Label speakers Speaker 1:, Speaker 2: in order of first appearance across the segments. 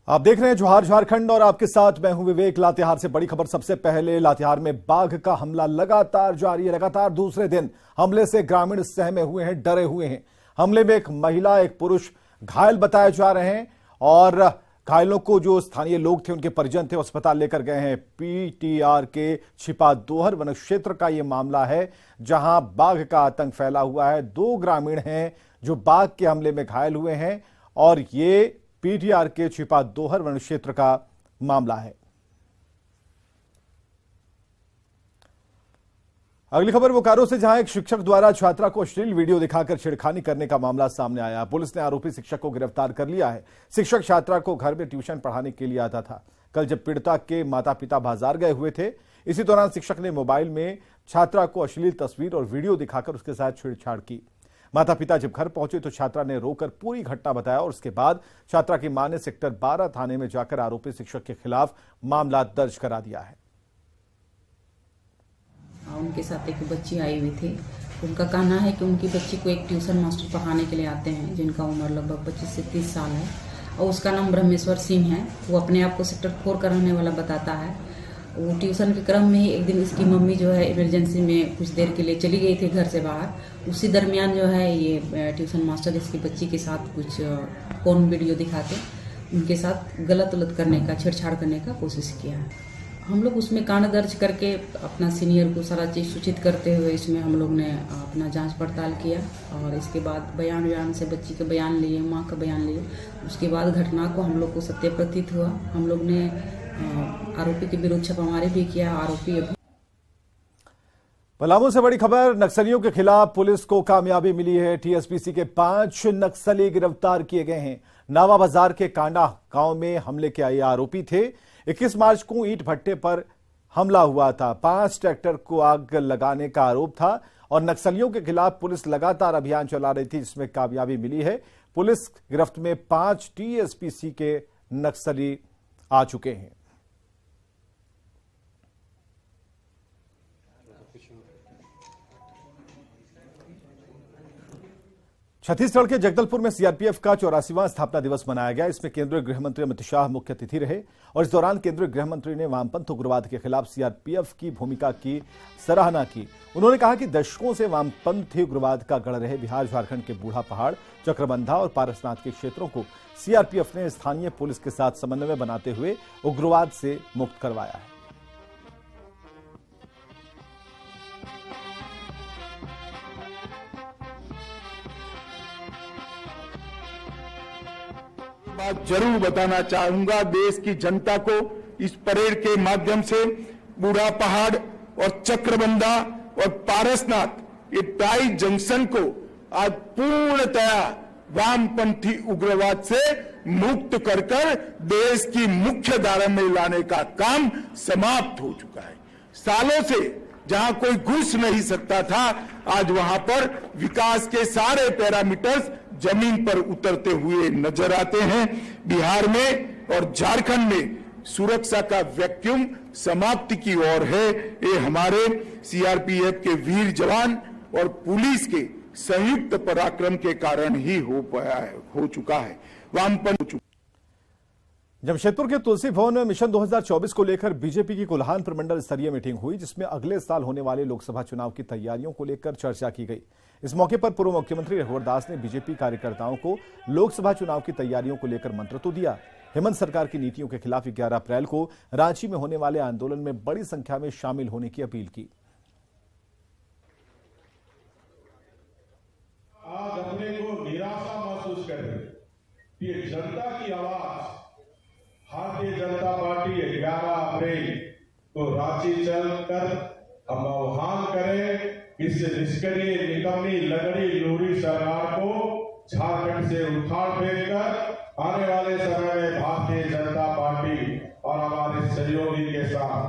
Speaker 1: आप देख रहे हैं जोहार झारखंड और आपके साथ मैं हूं विवेक। लातेहार से बड़ी खबर सबसे पहले। लातेहार में बाघ का हमला लगातार जारी है। लगातार दूसरे दिन हमले से ग्रामीण सहमे हुए हैं, डरे हुए हैं। हमले में एक महिला, एक पुरुष घायल बताए जा रहे हैं और घायलों को जो स्थानीय लोग थे, उनके परिजन थे, अस्पताल लेकर गए हैं। पीटीआर के छिपादोहर वन क्षेत्र का यह मामला है, जहां बाघ का आतंक फैला हुआ है। 2 ग्रामीण हैं जो बाघ के हमले में घायल हुए हैं और ये पीटीआर के छिपादोहर वन क्षेत्र का मामला है। अगली खबर बोकारो से, जहां एक शिक्षक द्वारा छात्रा को अश्लील वीडियो दिखाकर छेड़खानी करने का मामला सामने आया। पुलिस ने आरोपी शिक्षक को गिरफ्तार कर लिया है। शिक्षक छात्रा को घर में ट्यूशन पढ़ाने के लिए आता था। कल जब पीड़िता के माता पिता बाजार गए हुए थे, इसी दौरान शिक्षक ने मोबाइल में छात्रा को अश्लील तस्वीर और वीडियो दिखाकर उसके साथ छेड़छाड़ की। माता पिता जब घर पहुंचे तो छात्रा ने रोकर पूरी घटना बताया और उसके बाद छात्रा की मां ने सेक्टर 12 थाने में जाकर आरोपी शिक्षक के खिलाफ मामला दर्ज करा दिया है।
Speaker 2: उनके साथ एक बच्ची आई हुई थी। उनका कहना है कि उनकी बच्ची को एक ट्यूशन मास्टर पढ़ाने के लिए आते हैं, जिनका उम्र लगभग 25 से 30 साल है और उसका नाम ब्रह्मेश्वर सिंह है। वो अपने आप को सेक्टर 4 का रहने वाला बताता है। वो ट्यूशन के क्रम में ही एक दिन इसकी मम्मी जो है इमरजेंसी में कुछ देर के लिए चली गई थी घर से बाहर। उसी दरमियान जो है ये ट्यूशन मास्टर इसकी बच्ची के साथ कुछ फोन वीडियो दिखा के उनके साथ गलत करने का, छेड़छाड़ करने का कोशिश किया है। हम लोग उसमें कांड दर्ज करके अपना सीनियर को सारा चीज़ सूचित करते हुए इसमें हम लोग ने अपना जांच पड़ताल किया और इसके बाद बयान से बच्ची के बयान लिए, माँ का बयान लिए। उसके बाद घटना को हम लोग को सत्य प्रतीत हुआ। हम लोग ने आरोपी के विरुद्ध छापामारी भी किया। आरोपी
Speaker 1: पलामू से बड़ी खबर, नक्सलियों के खिलाफ पुलिस को कामयाबी मिली है। टीएसपीसी के 5 नक्सली गिरफ्तार किए गए हैं। नावा बाजार के कांडा गांव में हमले के ये आरोपी थे। 21 मार्च को ईंट भट्टे पर हमला हुआ था। 5 ट्रैक्टर को आग लगाने का आरोप था और नक्सलियों के खिलाफ पुलिस लगातार अभियान चला रही थी, जिसमें कामयाबी मिली है। पुलिस गिरफ्त में 5 टीएसपीसी के नक्सली आ चुके हैं। छत्तीसगढ़ के जगदलपुर में सीआरपीएफ का 84वां स्थापना दिवस मनाया गया। इसमें केंद्रीय गृह मंत्री अमित शाह मुख्य अतिथि रहे और इस दौरान केंद्रीय गृह मंत्री ने वामपंथ उग्रवाद के खिलाफ सीआरपीएफ की भूमिका की सराहना की। उन्होंने कहा कि दशकों से वामपंथी उग्रवाद का गढ़ रहे बिहार झारखंड के बूढ़ा पहाड़, चक्रबंधा और पारसनाथ के क्षेत्रों को सीआरपीएफ ने स्थानीय पुलिस के साथ समन्वय बनाते हुए उग्रवाद से मुक्त करवाया है।
Speaker 3: बात जरूर बताना चाहूंगा देश की जनता को। इस परेड के माध्यम से बूढ़ा पहाड़ और चक्रबंधा और पारसनाथ, ये टाई जंक्शन को आज पूर्णतया वामपंथी उग्रवाद से मुक्त कर देश की मुख्य धारा में लाने का काम समाप्त हो चुका है। सालों से जहां कोई घुस नहीं सकता था, आज वहां पर विकास के सारे पैरामीटर्स जमीन पर उतरते हुए नजर आते हैं। बिहार में और झारखंड में सुरक्षा का वैक्यूम समाप्ति की ओर है। ये हमारे सीआरपीएफ के वीर जवान और पुलिस के संयुक्त पराक्रम के कारण ही हो चुका है। वामपंथ
Speaker 1: जमशेदपुर के तुलसी भवन में मिशन 2024 को लेकर बीजेपी की कोल्हान प्रमंडल स्तरीय मीटिंग हुई, जिसमें अगले साल होने वाले लोकसभा चुनाव की तैयारियों को लेकर चर्चा की गई। इस मौके पर पूर्व मुख्यमंत्री रघुवर दास ने बीजेपी कार्यकर्ताओं को लोकसभा चुनाव की तैयारियों को लेकर मंत्र तो दिया। हेमंत सरकार की नीतियों के खिलाफ 11 अप्रैल को रांची में होने वाले आंदोलन में बड़ी संख्या में शामिल होने की अपील की।
Speaker 4: आज अपने को निराशा महसूस कर रहे ये जनता की आवाज भारतीय जनता पार्टी 11 अप्रैल को रांची चलकर हम आह्वान करें। इस निष्क्रिय, निकम्मी, लगड़ी लूरी सरकार को झारखंड से उखाड़ फेंककर आने वाले समय में भारतीय जनता पार्टी और हमारे सहयोगी के साथ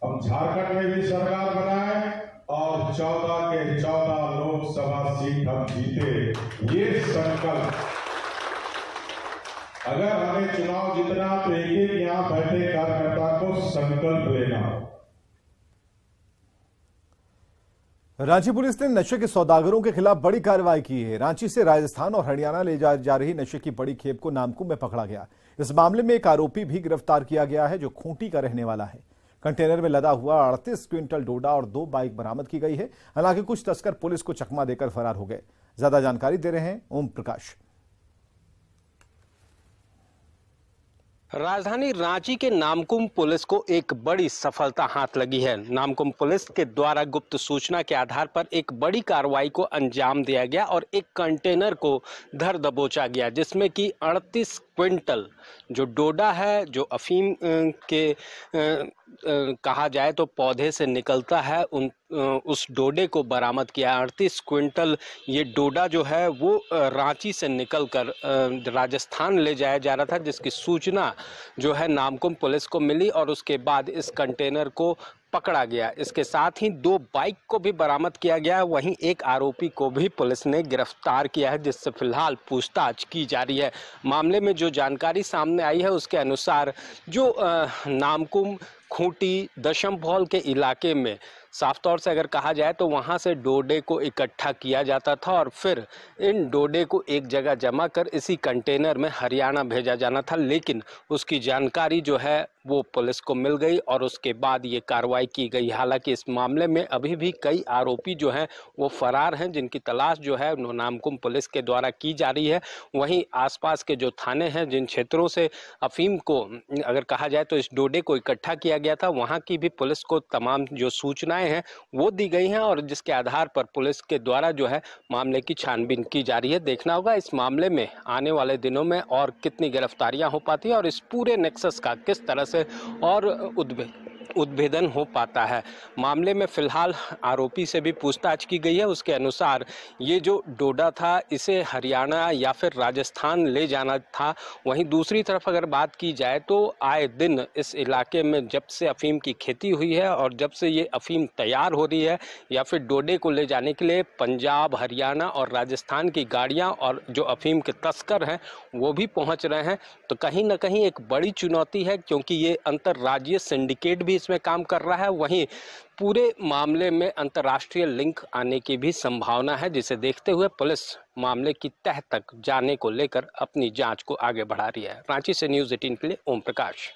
Speaker 4: हम झारखंड में भी सरकार बनाए और 14 के 14 लोकसभा सीट हम जीते। ये संकल्प, अगर हमें चुनाव जीतना तो एक यहां बैठे कार्यकर्ता को संकल्प लेना।
Speaker 1: रांची पुलिस ने नशे के सौदागरों के खिलाफ बड़ी कार्रवाई की है। रांची से राजस्थान और हरियाणा ले जा रही नशे की बड़ी खेप को नामकुम में पकड़ा गया। इस मामले में एक आरोपी भी गिरफ्तार किया गया है जो खूंटी का रहने वाला है। कंटेनर में लदा हुआ 38 क्विंटल डोडा और 2 बाइक बरामद की गई है। हालांकि कुछ तस्कर पुलिस को चकमा देकर फरार हो गए। ज्यादा जानकारी दे रहे हैं ओम प्रकाश।
Speaker 5: राजधानी रांची के नामकुम पुलिस को एक बड़ी सफलता हाथ लगी है। नामकुम पुलिस के द्वारा गुप्त सूचना के आधार पर एक बड़ी कार्रवाई को अंजाम दिया गया और एक कंटेनर को धर दबोचा गया, जिसमें कि 38 क्विंटल जो डोडा है, जो अफीम के कहा जाए तो पौधे से निकलता है, उस डोडे को बरामद किया। 38 क्विंटल ये डोडा जो है वो रांची से निकलकर राजस्थान ले जाया जा रहा था, जिसकी सूचना जो है नामकुम पुलिस को मिली और उसके बाद इस कंटेनर को पकड़ा गया। इसके साथ ही 2 बाइक को भी बरामद किया गया। वहीं एक आरोपी को भी पुलिस ने गिरफ्तार किया है, जिससे फिलहाल पूछताछ की जा रही है। मामले में जो जानकारी सामने आई है उसके अनुसार जो नामकुम खूंटी दशमभौल के इलाके में साफ तौर से अगर कहा जाए तो वहां से डोडे को इकट्ठा किया जाता था और फिर इन डोडे को एक जगह जमा कर इसी कंटेनर में हरियाणा भेजा जाना था। लेकिन उसकी जानकारी जो है वो पुलिस को मिल गई और उसके बाद ये कार्रवाई की गई। हालांकि इस मामले में अभी भी कई आरोपी जो हैं वो फरार हैं, जिनकी तलाश जो है नामकुम पुलिस के द्वारा की जा रही है। वहीं आसपास के जो थाने हैं, जिन क्षेत्रों से अफीम को अगर कहा जाए तो इस डोडे को इकट्ठा किया गया था, वहाँ की भी पुलिस को तमाम जो सूचनाएं हैं वो दी गई हैं और जिसके आधार पर पुलिस के द्वारा जो है मामले की छानबीन की जा रही है। देखना होगा इस मामले में आने वाले दिनों में और कितनी गिरफ्तारियां हो पाती है और इस पूरे नेक्सस का किस तरह से और उद्भेदन हो पाता है। मामले में फिलहाल आरोपी से भी पूछताछ की गई है। उसके अनुसार ये जो डोडा था इसे हरियाणा या फिर राजस्थान ले जाना था। वहीं दूसरी तरफ अगर बात की जाए तो आए दिन इस इलाके में जब से अफीम की खेती हुई है और जब से ये अफीम तैयार हो रही है या फिर डोडे को ले जाने के लिए पंजाब, हरियाणा और राजस्थान की गाड़ियाँ और जो अफीम के तस्कर हैं वो भी पहुँच रहे हैं। तो कहीं ना कहीं एक बड़ी चुनौती है, क्योंकि ये अंतर्राज्यीय सिंडिकेट भी इसमें काम कर रहा है। वहीं पूरे मामले में अंतर्राष्ट्रीय लिंक आने की भी संभावना है, जिसे देखते हुए पुलिस मामले की तह तक जाने को लेकर अपनी जांच को आगे बढ़ा रही है। रांची से न्यूज़ 18 के लिए ओम प्रकाश।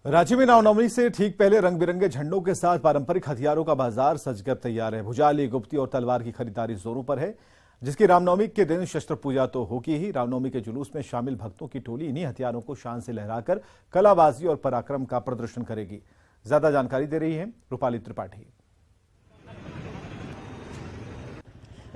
Speaker 1: रांची में रामनवमी से ठीक पहले रंग बिरंगे झंडों के साथ पारंपरिक हथियारों का बाजार सजकर तैयार है। भुजाली, गुप्ती और तलवार की खरीदारी जोरों पर है, जिसकी रामनवमी के दिन शस्त्र पूजा तो होगी ही। रामनवमी के जुलूस में शामिल भक्तों की टोली इन्हीं हथियारों को शान से लहराकर कलाबाजी और पराक्रम का प्रदर्शन करेगी। ज्यादा जानकारी दे रही है रूपाली त्रिपाठी।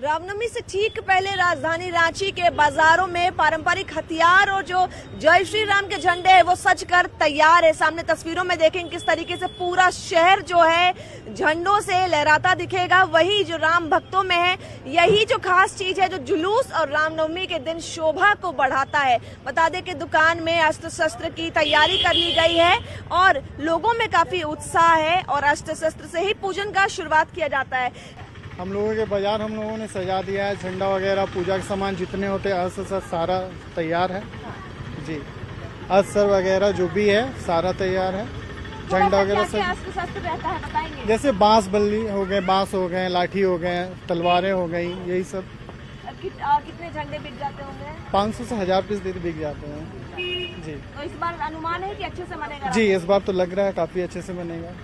Speaker 6: रामनवमी से ठीक पहले राजधानी रांची के बाजारों में पारंपरिक हथियार और जो जय श्री राम के झंडे हैं वो सज कर तैयार है। सामने तस्वीरों में देखें किस तरीके से पूरा शहर जो है झंडों से लहराता दिखेगा। वही जो राम भक्तों में है यही जो खास चीज है, जो जुलूस और रामनवमी के दिन शोभा को बढ़ाता है। बता दें कि दुकान में अस्त्र शस्त्र की तैयारी कर ली गई है और लोगों में काफी उत्साह है और अस्त्र शस्त्र से ही पूजन का शुरुआत किया जाता है।
Speaker 7: हम लोगों के बाजार हम लोगों ने सजा दिया है। झंडा वगैरह पूजा के सामान जितने होते हैं अस्त्र शस्त्र सारा तैयार है जी। अस्त्र वगैरह जो भी है सारा तैयार है। झंडा वगैरह सब
Speaker 6: अस्त्र शस्त्र रहता है बताएंगे?
Speaker 7: जैसे बांस बल्ली हो गए, बांस हो गए, लाठी हो गए, तलवारें हो गई, यही सब।
Speaker 6: कितने झंडे बिक जाते होंगे?
Speaker 7: 500 से 1000 पीस बिक जाते हैं जी।
Speaker 6: तो इस बार अनुमान है कि अच्छे से मनेगा?
Speaker 7: जी इस बार तो लग रहा है काफी अच्छे से बनेगा।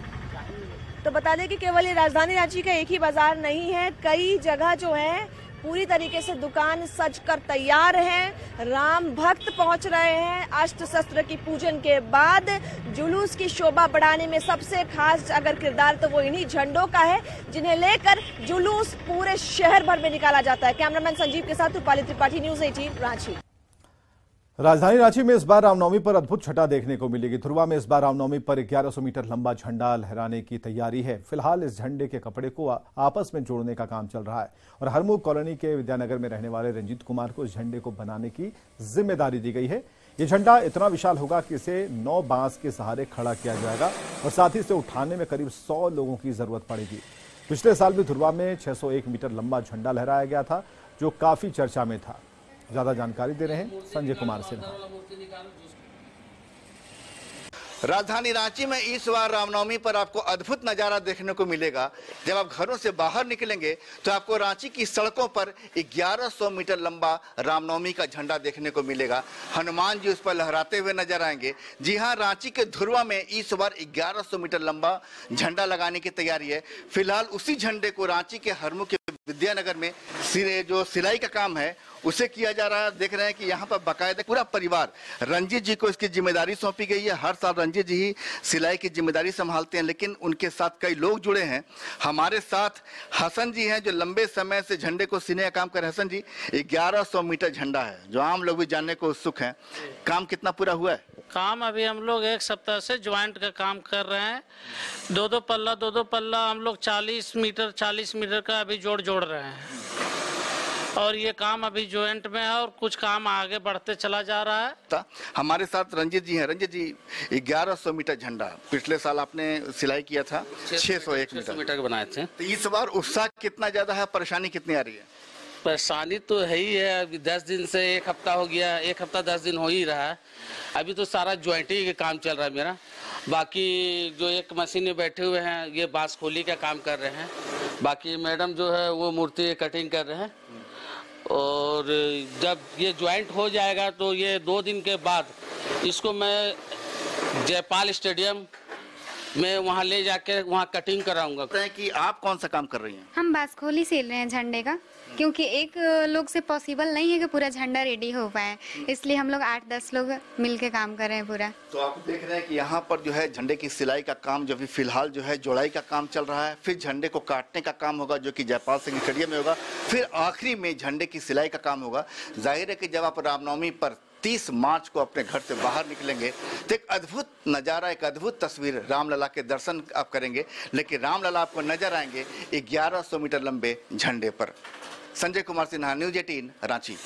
Speaker 6: तो बता दें कि केवल ये राजधानी रांची का एक ही बाजार नहीं है, कई जगह जो है पूरी तरीके से दुकान सज कर तैयार है। राम भक्त पहुंच रहे हैं। अस्त्र शस्त्र की पूजन के बाद जुलूस की शोभा बढ़ाने में सबसे खास अगर किरदार तो वो इन्हीं झंडों का है, जिन्हें लेकर जुलूस पूरे शहर भर में निकाला जाता है। कैमरामैन संजीव के साथ रूपाली त्रिपाठी, न्यूज़ 18 रांची।
Speaker 1: राजधानी रांची में इस बार रामनवमी पर अद्भुत छटा देखने को मिलेगी। धुरवा में इस बार रामनवमी पर 1100 मीटर लंबा झंडा लहराने की तैयारी है। फिलहाल इस झंडे के कपड़े को आपस में जोड़ने का काम चल रहा है और हरमुख कॉलोनी के विद्यानगर में रहने वाले रंजीत कुमार को इस झंडे को बनाने की जिम्मेदारी दी गई है। ये झंडा इतना विशाल होगा कि इसे 9 बांस के सहारे खड़ा किया जाएगा और साथ ही इसे उठाने में करीब 100 लोगों की जरूरत पड़ेगी। पिछले साल भी धुरवा में 601 मीटर लंबा झंडा लहराया गया था, जो काफी चर्चा में था। ज्यादा जानकारी दे रहे हैं संजय कुमार सिन्हा।
Speaker 8: राजधानी रांची में इस बार रामनवमी पर आपको अद्भुत नजारा देखने को मिलेगा। जब आप घरों से बाहर निकलेंगे तो आपको रांची की सड़कों पर 1100 मीटर लंबा रामनवमी का झंडा देखने को मिलेगा। हनुमान जी उस पर लहराते हुए नजर आएंगे। जी हां, रांची के धुरवा में इस बार 1100 मीटर लंबा झंडा लगाने की तैयारी है। फिलहाल उसी झंडे को रांची के हरमू के विद्यानगर में जो सिलाई का काम है उसे किया जा रहा है। देख रहे हैं कि यहाँ पर बाकायदा पूरा परिवार, रंजीत जी को इसकी जिम्मेदारी सौंपी गई है। हर साल रंजीत जी ही सिलाई की जिम्मेदारी संभालते हैं, लेकिन उनके साथ कई लोग जुड़े हैं। हमारे साथ हसन जी हैं जो लंबे समय से झंडे को सीने का काम कर रहे हैं। हसन जी, 1100 मीटर झंडा है जो आम लोग भी जानने को उत्सुक हैं, काम कितना पूरा हुआ है?
Speaker 9: काम अभी हम लोग 1 सप्ताह से ज्वाइंट का काम कर रहे हैं। दो पल्ला हम लोग 40 मीटर का अभी जोड़ रहे हैं और ये काम अभी ज्वाइंट में है और कुछ काम आगे बढ़ते चला जा रहा है।
Speaker 8: हमारे साथ रंजीत जी हैं। रंजीत जी, 1100 मीटर झंडा पिछले साल आपने सिलाई किया था 601
Speaker 9: मीटर बनाए थे।
Speaker 8: तो इस बार उत्साह कितना ज्यादा है, परेशानी कितनी आ रही है?
Speaker 9: परेशानी तो है ही है। अभी 10 दिन से 1 हफ्ता हो गया, 1 हफ्ता 10 दिन हो ही रहा है। अभी तो सारा ज्वाइंटी का काम चल रहा है मेरा। बाकी जो एक मशीन में बैठे हुए हैं ये बांस खोली का काम कर रहे हैं। बाकी मैडम जो है वो मूर्ति कटिंग कर रहे हैं। और जब ये ज्वाइंट हो जाएगा तो ये 2 दिन के बाद इसको मैं जयपाल स्टेडियम में वहाँ ले जाके वहाँ कटिंग कराऊंगा।
Speaker 8: कि आप कौन सा काम कर रही हैं?
Speaker 10: हम बांसखोली सिल रहे हैं झंडे का, क्योंकि एक लोग से पॉसिबल नहीं है कि पूरा झंडा रेडी हो पाए, इसलिए हम लोग 8-10 लोग मिलके काम कर रहे हैं पूरा।
Speaker 8: तो आप देख रहे हैं कि यहाँ पर जो है झंडे की सिलाई का काम जो भी फिलहाल जो है जोड़ाई का काम चल रहा है। फिर झंडे को काटने का काम होगा जो कि जयपाल सिंह स्टेडियम में होगा। फिर आखिरी में झंडे की सिलाई का काम होगा। जाहिर है कि जब आप रामनवमी पर 30 मार्च को अपने घर से बाहर निकलेंगे तो एक अद्भुत नज़ारा, एक अद्भुत तस्वीर, रामलला के दर्शन आप करेंगे। लेकिन रामलला आपको नजर आएंगे 1100 मीटर लंबे झंडे पर। संजय कुमार सिन्हा, न्यूज़ 18, रांची।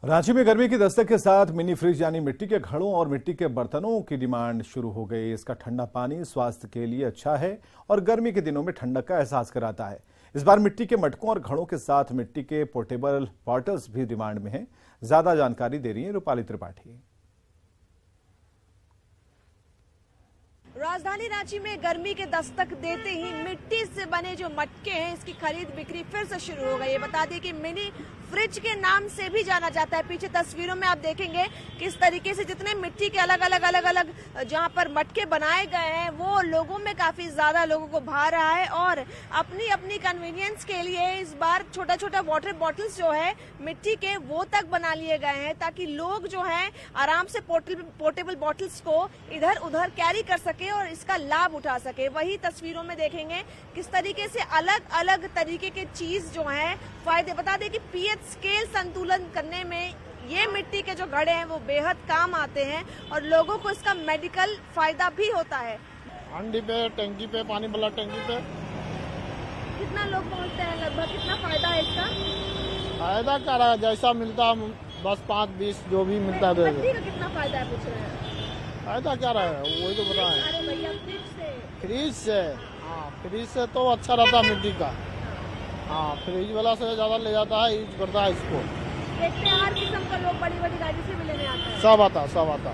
Speaker 1: रांची में गर्मी की दस्तक के साथ मिनी फ्रिज यानी मिट्टी के घड़ों और मिट्टी के बर्तनों की डिमांड शुरू हो गई। इसका ठंडा पानी स्वास्थ्य के लिए अच्छा है और गर्मी के दिनों में ठंडक का एहसास कराता है। इस बार मिट्टी के मटकों और घड़ों के साथ मिट्टी के पोर्टेबल बॉटल्स भी डिमांड में हैं। ज्यादा जानकारी दे रही है रूपाली त्रिपाठी।
Speaker 6: राजधानी रांची में गर्मी के दस्तक देते ही मिट्टी से बने जो मटके हैं इसकी खरीद बिक्री फिर से शुरू हो गई है। बता दें कि मिनी फ्रिज के नाम से भी जाना जाता है। पीछे तस्वीरों में आप देखेंगे किस तरीके से जितने मिट्टी के अलग अलग जहां पर मटके बनाए गए हैं वो लोगों में काफी ज्यादा लोगों को भा रहा है। और अपनी अपनी कन्वीनियंस के लिए इस बार छोटा छोटा वाटर बॉटल्स जो है मिट्टी के वो तक बना लिए गए हैं ताकि लोग जो है आराम से पोर्टेबल बॉटल्स को इधर उधर कैरी कर सके और इसका लाभ उठा सके। वही तस्वीरों में देखेंगे किस तरीके से अलग अलग तरीके के चीज जो है फायदे। बता दें कि पीएच स्केल संतुलन करने में ये मिट्टी के जो घड़े हैं वो बेहद काम आते हैं और लोगों को इसका मेडिकल फायदा भी होता है।
Speaker 7: हांडी पे, टंकी पे, पानी वाला टंकी पे
Speaker 6: कितना लोग पहुंचते हैं, लगभग कितना फायदा है इसका?
Speaker 7: फायदा क्या रहा है, जैसा मिलता है बस 5-20 जो भी मिलता है।
Speaker 6: मिट्टी का कितना फायदा है पूछ रहे हैं?
Speaker 7: फायदा क्या रहा है वही तो बता है।
Speaker 6: अरे भैया
Speaker 7: फ्रिज से, हाँ फ्रिज से तो अच्छा रहता है मिट्टी का। हाँ फ्रिज वाला से ज्यादा ले जाता है, यूज करता है इसको।
Speaker 6: देखते हैं हर किस्म का लोग बड़ी बड़ी गाड़ी से भी लेने आते हैं।
Speaker 7: सब आता।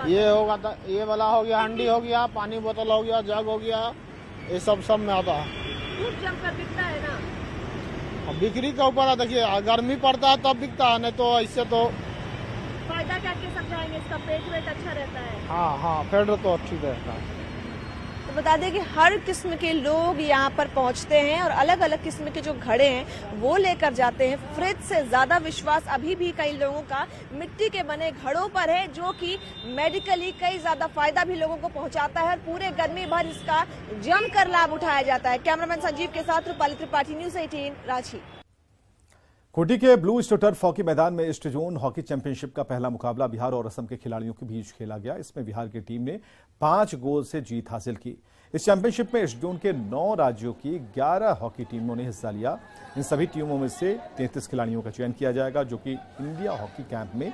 Speaker 7: ये होगा, ये वाला हो गया, हांडी हो गया, पानी बोतल हो गया, जग हो गया, ये सब में आता है।
Speaker 6: खूब जमकर बिकता है ना।
Speaker 7: बिक्री के ऊपर है, देखिए गर्मी पड़ता है तब बिकता है, नहीं तो इससे तो
Speaker 6: फायदा क्या समझाएंगे? इसका पेट वेट अच्छा रहता है।
Speaker 7: हाँ पेट तो ठीक रहता है।
Speaker 6: तो बता दें कि हर किस्म के लोग यहाँ पर पहुँचते हैं और अलग अलग किस्म के जो घड़े हैं वो लेकर जाते हैं। फ्रिज से ज्यादा विश्वास अभी भी कई लोगों का मिट्टी के बने घड़ों पर है जो कि मेडिकली कई ज्यादा फायदा भी लोगों को पहुँचाता है और पूरे गर्मी भर इसका जमकर लाभ उठाया जाता है। कैमरामैन संजीव के साथ रूपाली त्रिपाठी, न्यूज़ 18, रांची।
Speaker 1: खूंटी के ब्लू स्टर्फ हॉकी मैदान में ईस्ट जोन हॉकी चैंपियनशिप का पहला मुकाबला बिहार और असम के खिलाड़ियों के बीच खेला गया। इसमें बिहार की टीम ने 5 गोल से जीत हासिल की। इस चैंपियनशिप में ईस्ट जोन के 9 राज्यों की 11 हॉकी टीमों ने हिस्सा लिया। इन सभी टीमों में से 33 खिलाड़ियों का चयन किया जाएगा जो कि इंडिया हॉकी कैंप में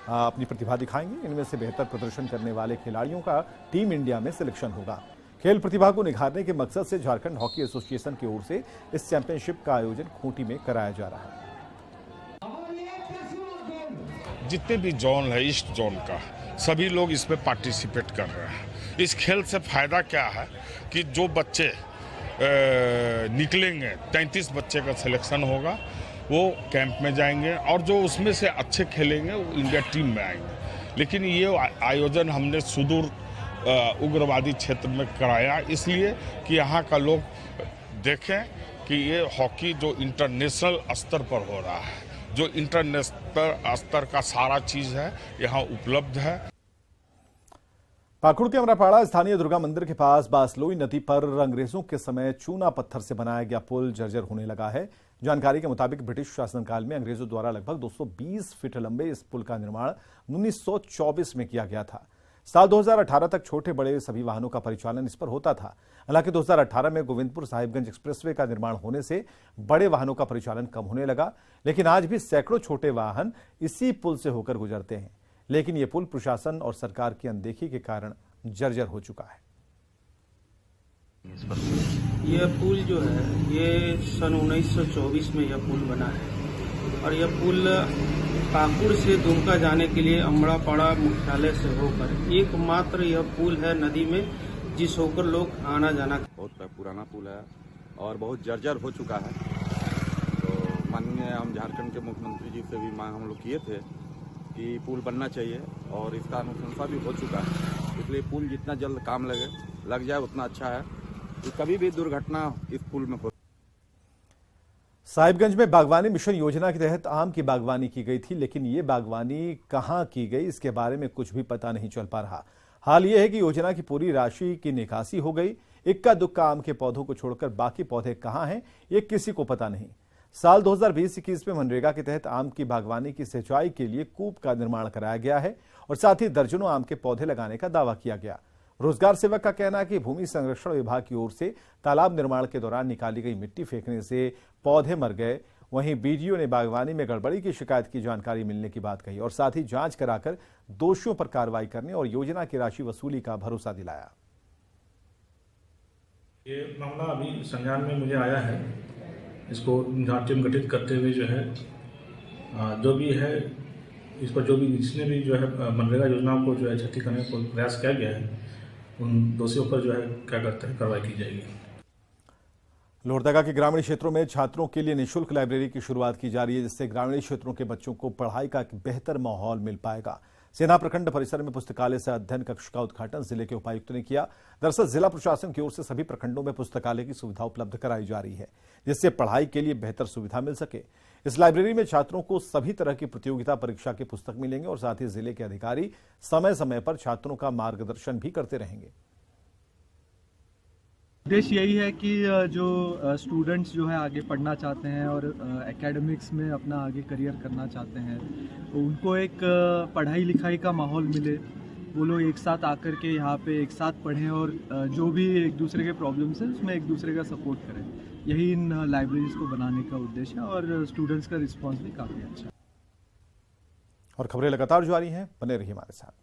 Speaker 1: अपनी प्रतिभा दिखाएंगे। इनमें से बेहतर प्रदर्शन करने वाले खिलाड़ियों का टीम इंडिया में सिलेक्शन होगा। खेल प्रतिभा को निखारने के मकसद से झारखंड हॉकी एसोसिएशन की ओर से इस चैंपियनशिप का आयोजन खूंटी में कराया जा रहा है।
Speaker 11: जितने भी जोन है ईस्ट जोन का
Speaker 3: सभी लोग इसमें पार्टिसिपेट कर रहे हैं। इस खेल से फायदा क्या है कि जो बच्चे निकलेंगे, 33 बच्चे का सिलेक्शन होगा, वो कैंप में जाएंगे और जो उसमें से अच्छे खेलेंगे वो इंडिया टीम में आएंगे। लेकिन ये आयोजन हमने सुदूर उग्रवादी क्षेत्र में कराया इसलिए कि यहाँ का लोग देखें कि ये हॉकी जो इंटरनेशनल स्तर पर हो रहा है, जो इंटरनेशनल स्तर का सारा चीज़ है यहाँ उपलब्ध है।
Speaker 1: पाकुड़ के अमरापाड़ा स्थानीय दुर्गा मंदिर के पास बासलोई नदी पर अंग्रेजों के समय चूना पत्थर से बनाया गया पुल जर्जर होने लगा है। जानकारी के मुताबिक ब्रिटिश शासनकाल में अंग्रेजों द्वारा लगभग 220 फीट लंबे इस पुल का निर्माण 1924 में किया गया था। साल 2018 तक छोटे बड़े सभी वाहनों का परिचालन इस पर होता था। हालांकि 2018 में गोविंदपुर साहिबगंज एक्सप्रेसवे का निर्माण होने से बड़े वाहनों का परिचालन कम होने लगा, लेकिन आज भी सैकड़ों छोटे वाहन इसी पुल से होकर गुजरते हैं। लेकिन यह पुल प्रशासन और सरकार की अनदेखी के कारण जर्जर हो चुका है।
Speaker 11: यह पुल जो है ये सन 1924 में यह पुल बना है और यह पुल पाकुड़ से दुमका जाने के लिए अमरापाड़ा मुख्यालय से होकर एकमात्र यह पुल है नदी में जिस होकर लोग आना जाना।
Speaker 12: बहुत पुराना पुल है और बहुत जर्जर हो चुका है। तो माननीय हम झारखंड के मुख्यमंत्री जी से भी मांग हम लोग किए थे कि पुल बनना चाहिए और इसका अनुशंसा भी हो चुका है। इसलिए पुल जितना जल्द काम लग जाए उतना अच्छा है कि कभी भी दुर्घटना इस पुल में हो।
Speaker 1: साहिबगंज में बागवानी मिशन योजना के तहत आम की बागवानी की गई थी, लेकिन ये बागवानी कहां की गई इसके बारे में कुछ भी पता नहीं चल पा रहा। हाल ये है कि योजना की पूरी राशि की निकासी हो गई। इक्का दुक्का आम के पौधों को छोड़कर बाकी पौधे कहां हैं ये किसी को पता नहीं। साल 2020-21 में मनरेगा के तहत आम की बागवानी की सिंचाई के लिए कूप का निर्माण कराया गया है और साथ ही दर्जनों आम के पौधे लगाने का दावा किया गया। रोजगार सेवक का कहना है कि भूमि संरक्षण विभाग की ओर से तालाब निर्माण के दौरान निकाली गई मिट्टी फेंकने से पौधे मर गए। वहीं बीडीओ ने बागवानी में गड़बड़ी की शिकायत की जानकारी मिलने की बात कही और साथ ही जांच कराकर दोषियों पर कार्रवाई करने और योजना की राशि वसूली का भरोसा दिलाया।
Speaker 13: ये मामला अभी संज्ञान में मुझे आया है। इसको जांच टीम गठित करते हुए जो है जो भी है इस पर जो भी जिसने भी जो है मनरेगा योजना को जो है क्षति करने को प्रयास किया गया है उन दोषियों पर जो है क्या करते हैं कार्रवाई की जाएगी।
Speaker 1: लोहरदगा के ग्रामीण क्षेत्रों में छात्रों के लिए निःशुल्क लाइब्रेरी की शुरुआत की जा रही है, जिससे ग्रामीण क्षेत्रों के बच्चों को पढ़ाई का एक बेहतर माहौल मिल पाएगा। सेना प्रखंड परिसर में पुस्तकालय से अध्ययन कक्ष का उद्घाटन जिले के उपायुक्त ने किया। दरअसल जिला प्रशासन की ओर से सभी प्रखंडों में पुस्तकालय की सुविधा उपलब्ध कराई जा रही है, जिससे पढ़ाई के लिए बेहतर सुविधा मिल सके। इस लाइब्रेरी में छात्रों को सभी तरह की प्रतियोगिता परीक्षा के पुस्तक मिलेंगे और साथ ही जिले के अधिकारी समय समय पर छात्रों का मार्गदर्शन भी करते रहेंगे।
Speaker 14: उद्देश्य यही है कि जो स्टूडेंट्स जो है आगे पढ़ना चाहते हैं और एकेडमिक्स में अपना आगे करियर करना चाहते हैं, तो उनको एक पढ़ाई लिखाई का माहौल मिले। वो लोग एक साथ आकर के यहाँ पे एक साथ पढ़ें और जो भी एक दूसरे के प्रॉब्लम्स हैं उसमें एक दूसरे का सपोर्ट करें। यही इन लाइब्रेरीज को बनाने का उद्देश्य है और स्टूडेंट्स का रिस्पॉन्स भी काफ़ी अच्छा है।
Speaker 1: और खबरें लगातार जारी हैं, बने रहिए हमारे साथ।